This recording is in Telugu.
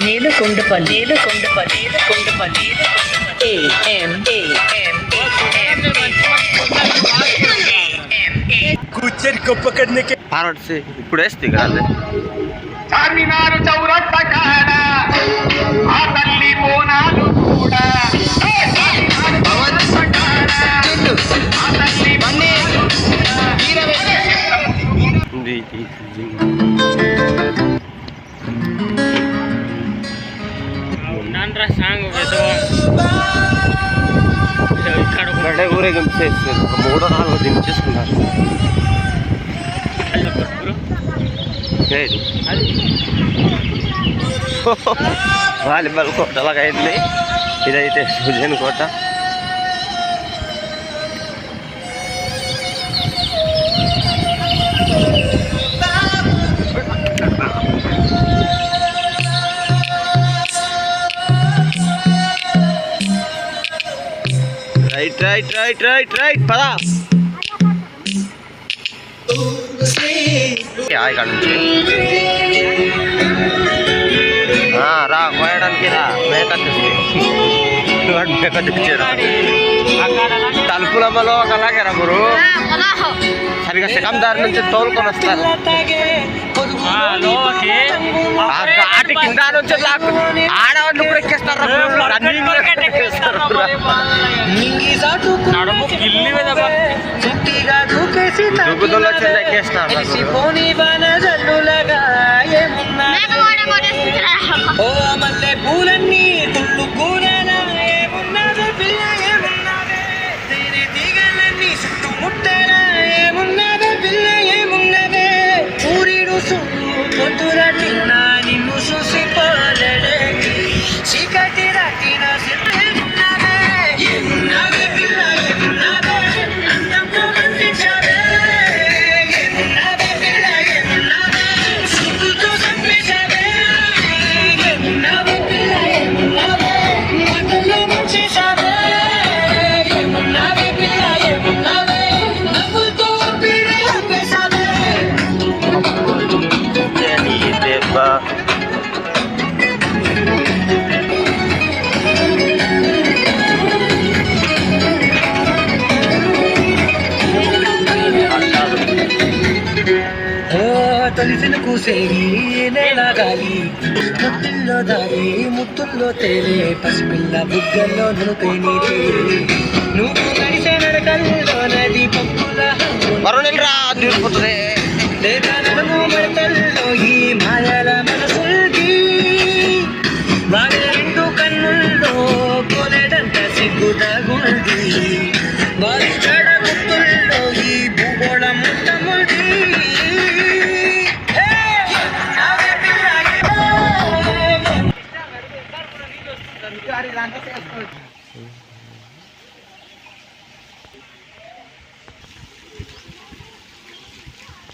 నీలకొండపల్లి गुज्जर को पकड़ने के पार्वट से ఇప్పుడు వేస్తే కదా చార్మినారు చౌరస్తా కాడ ఆ తల్లి బోనాలు కూడా ఇక్కడ ఊరేగింపు చేస్తారు 3-4 దించేసుకున్నారు వాలీబాల్ కోట అలాగైంది ఇదైతే సుజన్ కోట రైట్ పదా ఇక్కడ నుంచి రా కోయడానికి రా మేక తెచ్చాడు తలుపులమ్మలో ఒకలాగే రా గురు సరిగా సికందారి నుంచి తోలుకొని వస్తారు ఘాటి కింద నుంచి ఆడవాళ్ళు కూడా ఎక్కేస్తారు దుగ్గుదల్లో చిన్న ఎక్కేస్తారు మల్లె పూలన్నీ తుళ్ళు పూలనా ఏమున్నది పిల్ల ఏమున్నది తీరి తీగలన్నీ చుట్టుముట్టనా ఏమున్నది పిల్ల ఏమున్నది ఊరిడు పొద్దుర తిన్నా నిన్ను చూసి పోలడే చీకటి రాటిన ఏమున్నది పిల్ల ఏమున్నది అంతంతో కనిపించదే ఏమున్నది పిల్ల ఏమున్నది సుట్టుతో కనిపించదే తొలిసిన కూసేగి నేలాగాలి ముత్తుల్లో దాగి ముత్తుల్లో తేలే పసిపిల్ల బుగ్గల్లో నునుపే నీటి నువ్వు నడిసే నడకల్లో నది పప్పుల మడతల్లో ఈ మాయల మనసుల్కి వాడి 2 కన్నుల్లో కొలెడంత సిగ్గుతగుంది వారి చెడ గుర్తుల్లో ఈ భూగోళ ముట్టముంది